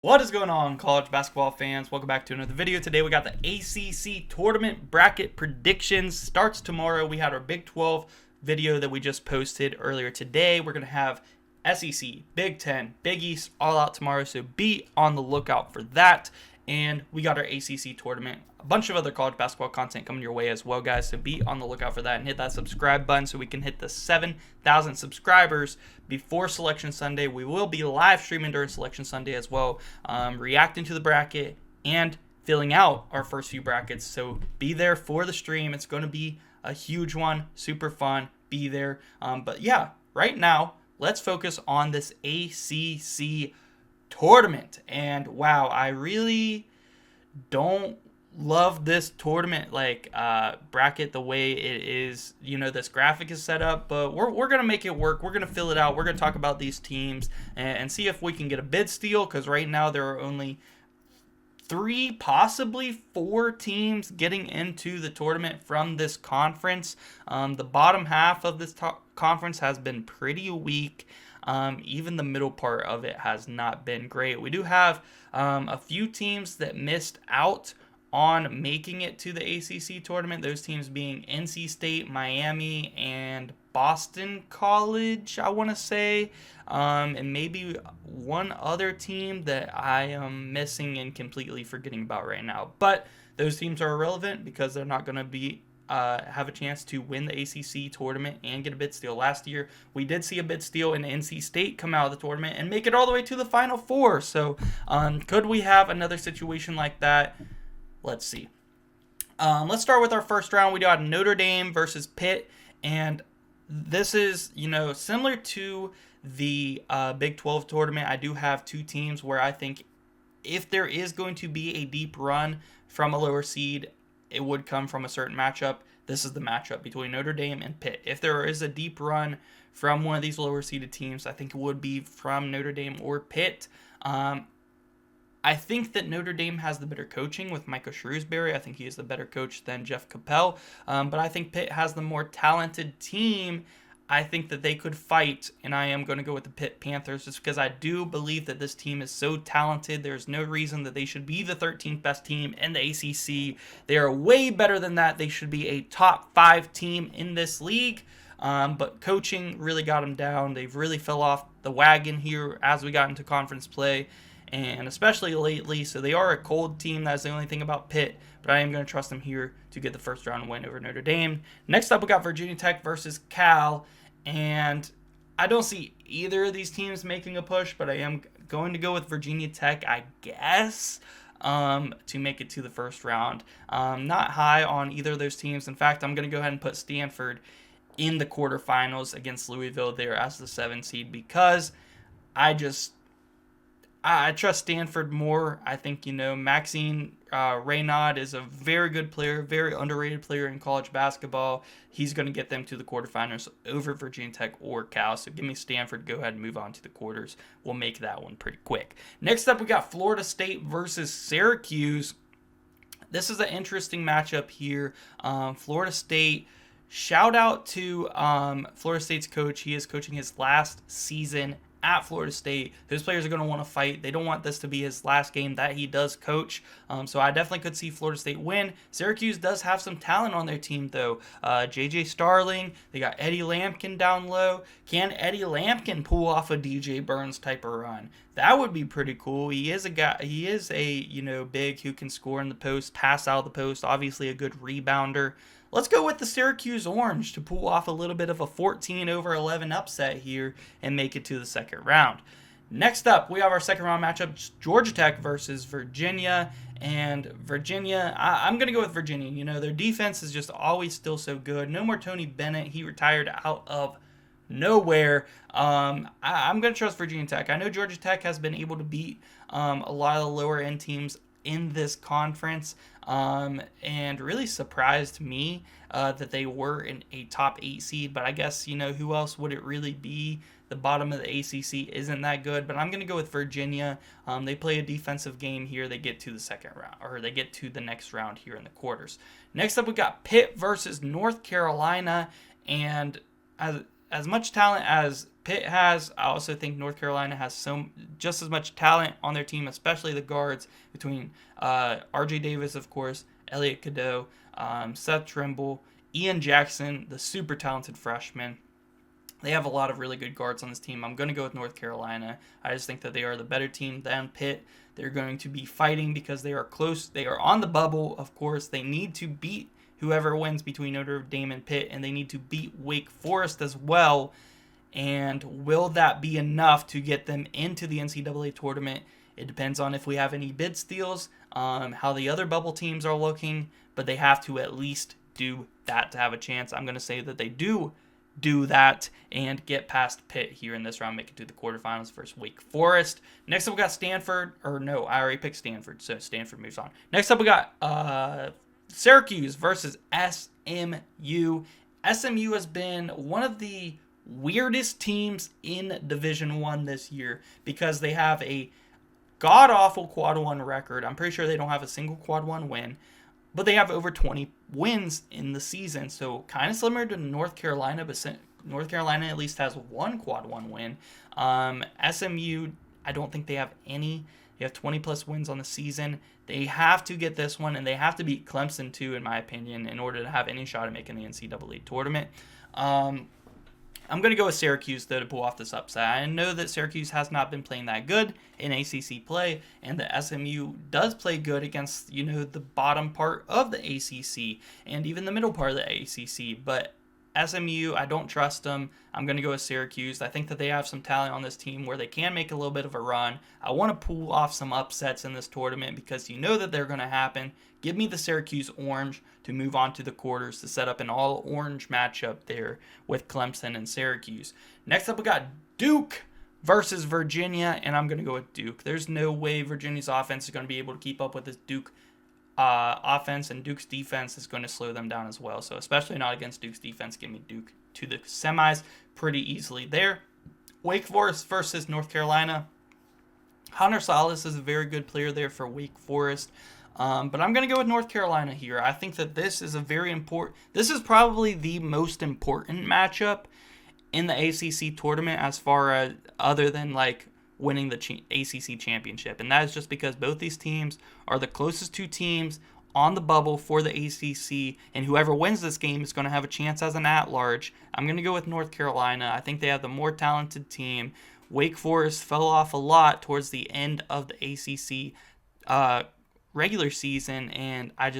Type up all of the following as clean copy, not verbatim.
What is going on, college basketball fans? Welcome back to another video. Today we got the ACC Tournament Bracket Predictions. Starts tomorrow. We had our Big 12 video that we just posted earlier today. We're going to have SEC, Big 10, Big East all out tomorrow, so be on the lookout for that. And we got our ACC tournament, a bunch of other college basketball content coming your way as well, guys. So be on the lookout for that and hit that subscribe button so we can hit the 7,000 subscribers before Selection Sunday. We will be live streaming during Selection Sunday as well, reacting to the bracket and filling out our first few brackets. So be there for the stream. It's going to be a huge one, super fun. Be there. But yeah, right now, let's focus on this ACC tournament. And wow, I really don't love this tournament bracket the way it is. This graphic is set up, but we're gonna make it work. We're gonna fill it out. We're gonna talk about these teams and see if we can get a bid steal, because right now there are only 3, possibly 4 teams getting into the tournament from this conference. The bottom half of this conference has been pretty weak. Even the middle part of it has not been great. We do have a few teams that missed out on making it to the ACC tournament. Those teams being NC State, Miami, and Boston College, I want to say. And maybe one other team that I am missing and completely forgetting about right now. But those teams are irrelevant because they're not going to be have a chance to win the ACC tournament and get a bid steal. Last year, we did see a bid steal in NC State come out of the tournament and make it all the way to the Final Four. So could we have another situation like that? Let's see. Let's start with our first round. We got Notre Dame versus Pitt. And this is, similar to the Big 12 tournament. I do have 2 teams where I think if there is going to be a deep run from a lower seed, it would come from a certain matchup. This is the matchup between Notre Dame and Pitt. If there is a deep run from one of these lower seeded teams, I think it would be from Notre Dame or Pitt. I think that Notre Dame has the better coaching with Micah Shrewsbury. I think he is the better coach than Jeff Capel. But I think Pitt has the more talented team. I think that they could fight, and I am going to go with the Pitt Panthers just because I do believe that this team is so talented. There's no reason that they should be the 13th best team in the ACC. They are way better than that. They should be a top 5 team in this league. But coaching really got them down. They've really fell off the wagon here as we got into conference play, and especially lately. So they are a cold team. That's the only thing about Pitt. But I am going to trust them here to get the first round win over Notre Dame. Next up, we got Virginia Tech versus Cal. And I don't see either of these teams making a push, but I am going to go with Virginia Tech, I guess, to make it to the first round. Not high on either of those teams. In fact, I'm going to go ahead and put Stanford in the quarterfinals against Louisville there as the 7 seed because I trust Stanford more. I think, Maxine Reynaud is a very good player, very underrated player in college basketball. He's going to get them to the quarterfinals over Virginia Tech or Cal. So give me Stanford. Go ahead and move on to the quarters. We'll make that one pretty quick. Next up, we got Florida State versus Syracuse. This is an interesting matchup here. Florida State, shout out to Florida State's coach. He is coaching his last season at Florida State. Those players are going to want to fight. They don't want this to be his last game that he does coach. So I definitely could see Florida State win. Syracuse does have some talent on their team, though. J.J. Starling. They got Eddie Lampkin down low. Can Eddie Lampkin pull off a DJ Burns type of run? That would be pretty cool. He is a guy. He is a big who can score in the post, pass out of the post. Obviously a good rebounder. Let's go with the Syracuse Orange to pull off a little bit of a 14-11 upset here and make it to the second round. Next up, we have our second round matchup, Georgia Tech versus Virginia. And Virginia, I'm going to go with Virginia. Their defense is just always still so good. No more Tony Bennett. He retired out of nowhere. I'm going to trust Virginia Tech. I know Georgia Tech has been able to beat a lot of the lower end teams in this conference, and really surprised me that they were in a top 8 seed. But I guess, who else would it really be? The bottom of the ACC isn't that good, but I'm going to go with Virginia. They play a defensive game here. They get to the second round, or they get to the next round here in the quarters. Next up, we got Pitt versus North Carolina, and as much talent as Pitt has, I also think North Carolina has just as much talent on their team, especially the guards between R.J. Davis, of course, Elliot Cadeau, Seth Trimble, Ian Jackson, the super talented freshman. They have a lot of really good guards on this team. I'm going to go with North Carolina. I just think that they are the better team than Pitt. They're going to be fighting because they are close. They are on the bubble, of course. They need to beat whoever wins between Notre Dame and Pitt, and they need to beat Wake Forest as well. And will that be enough to get them into the NCAA tournament? It depends on if we have any bid steals, how the other bubble teams are looking, but they have to at least do that to have a chance. I'm going to say that they do that and get past Pitt here in this round, make it to the quarterfinals versus Wake Forest. Next up, we got Stanford. Or no, I already picked Stanford, so Stanford moves on. Next up, we got Syracuse versus SMU. SMU has been one of the weirdest teams in Division I this year because they have a god-awful Quad 1 record. I'm pretty sure they don't have a single Quad 1 win, but they have over 20 wins in the season. So kind of similar to North Carolina, but North Carolina at least has one Quad 1 win. SMU, I don't think they have any. They have 20-plus wins on the season. They have to get this one, and they have to beat Clemson, too, in my opinion, in order to have any shot at making the NCAA tournament. I'm going to go with Syracuse, though, to pull off this upset. I know that Syracuse has not been playing that good in ACC play, and the SMU does play good against, the bottom part of the ACC and even the middle part of the ACC. But SMU, I don't trust them. I'm going to go with Syracuse. I think that they have some talent on this team where they can make a little bit of a run. I want to pull off some upsets in this tournament because you know that they're going to happen. Give me the Syracuse Orange to move on to the quarters to set up an all-orange matchup there with Clemson and Syracuse. Next up, we got Duke versus Virginia, and I'm going to go with Duke. There's no way Virginia's offense is going to be able to keep up with this Duke offense, and Duke's defense is going to slow them down as well. So especially not against Duke's defense, give me Duke to the semis pretty easily there. Wake Forest versus North Carolina. Hunter Salas is a very good player there for Wake Forest. But I'm going to go with North Carolina here. I think that this is this is probably the most important matchup in the ACC tournament as far as other than winning the ACC championship. And that is just because both these teams are the closest two teams on the bubble for the ACC, and whoever wins this game is going to have a chance as an at-large. I'm going to go with North Carolina. I think they have the more talented team. Wake Forest fell off a lot towards the end of the ACC regular season, and I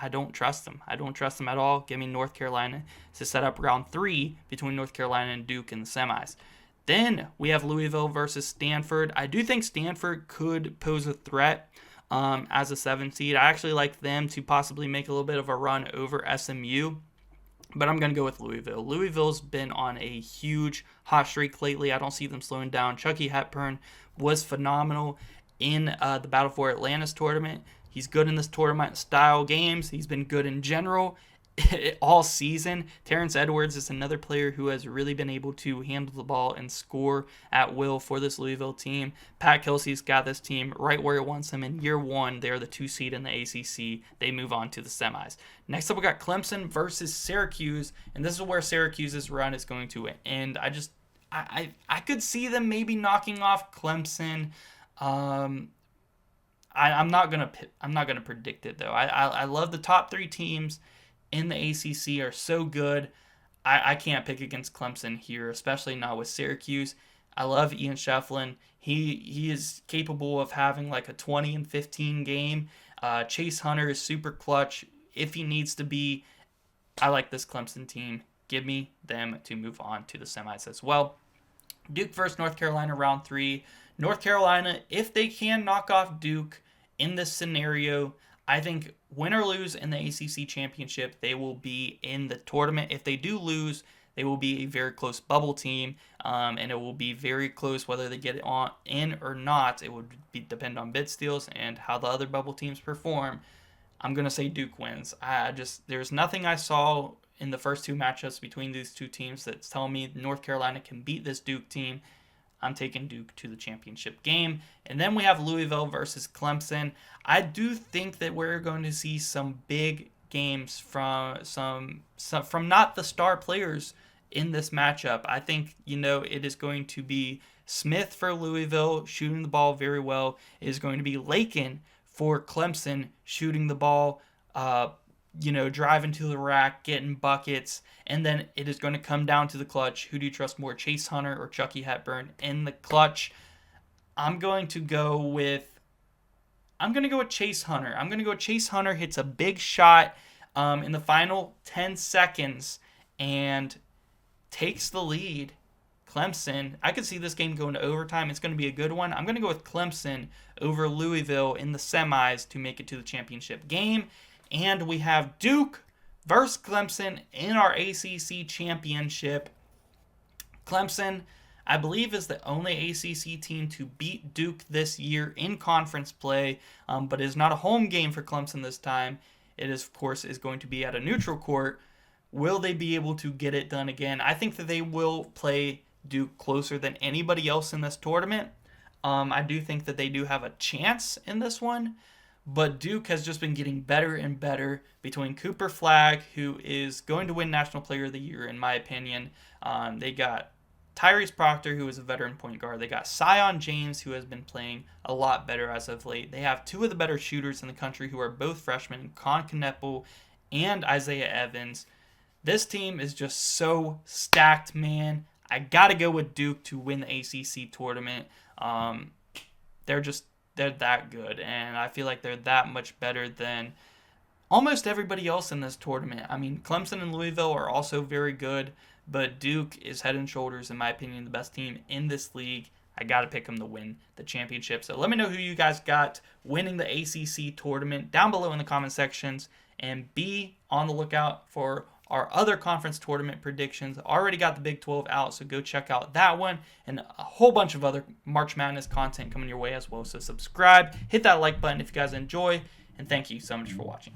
don't trust them. I don't trust them at all. Give me North Carolina to set up round 3 between North Carolina and Duke in the semis. Then we have Louisville versus Stanford. I do think Stanford could pose a threat as a 7 seed. I actually like them to possibly make a little bit of a run over SMU, but I'm going to go with Louisville. Louisville's been on a huge hot streak lately. I don't see them slowing down. Chucky Hepburn was phenomenal in the Battle for Atlantis tournament. He's good in this tournament style games. He's been good in general all season. Terrence Edwards is another player who has really been able to handle the ball and score at will for this Louisville team. Pat Kelsey's got this team right where it wants them in year 1. They're the 2 seed in the ACC. They move on to the semis. Next up, we got Clemson versus Syracuse, and this is where Syracuse's run is going to end. I could see them maybe knocking off Clemson. I'm not gonna predict it though. I love the top 3 teams in the ACC are so good. I can't pick against Clemson here, especially not with Syracuse. I love Ian Shefflin. He is capable of having a 20 and 15 game. Chase Hunter is super clutch if he needs to be. I like this Clemson team. Give me them to move on to the semis as well. Duke versus North Carolina round 3. North Carolina, if they can knock off Duke in this scenario, I think win or lose in the ACC championship, they will be in the tournament. If they do lose, they will be a very close bubble team, and it will be very close whether they get it in or not. It would depend on bid steals and how the other bubble teams perform. I'm going to say Duke wins. There's nothing I saw in the first 2 matchups between these 2 teams that's telling me North Carolina can beat this Duke team. I'm taking Duke to the championship game. And then we have Louisville versus Clemson. I do think that we're going to see some big games from not the star players in this matchup. I think, it is going to be Smith for Louisville, shooting the ball very well. It is going to be Lakin for Clemson, shooting the ball, driving to the rack, getting buckets. And then it is going to come down to the clutch. Who do you trust more, Chase Hunter or Chucky Hepburn in the clutch? I'm going to go with Chase Hunter. Chase Hunter hits a big shot in the final 10 seconds and takes the lead. Clemson, I could see this game going to overtime. It's going to be a good one. I'm going to go with Clemson over Louisville in the semis to make it to the championship game. And we have Duke versus Clemson in our ACC championship. Clemson, I believe, is the only ACC team to beat Duke this year in conference play, but it is not a home game for Clemson this time. It is, of course, going to be at a neutral court. Will they be able to get it done again? I think that they will play Duke closer than anybody else in this tournament. I do think that they do have a chance in this one, but Duke has just been getting better and better between Cooper Flagg, who is going to win National Player of the Year, in my opinion. They got Tyrese Proctor, who is a veteran point guard. They got Sion James, who has been playing a lot better as of late. They have two of the better shooters in the country who are both freshmen, Con Kneppel and Isaiah Evans. This team is just so stacked, man. I got to go with Duke to win the ACC tournament. They're that good, and I feel like they're that much better than almost everybody else in this tournament. I mean, Clemson and Louisville are also very good, but Duke is head and shoulders, in my opinion, the best team in this league. I got to pick them to win the championship. So let me know who you guys got winning the ACC tournament down below in the comment sections, and be on the lookout for our other conference tournament predictions. Already got the Big 12 out, so go check out that one, and a whole bunch of other March Madness content coming your way as well. So subscribe, hit that like button if you guys enjoy, and thank you so much for watching.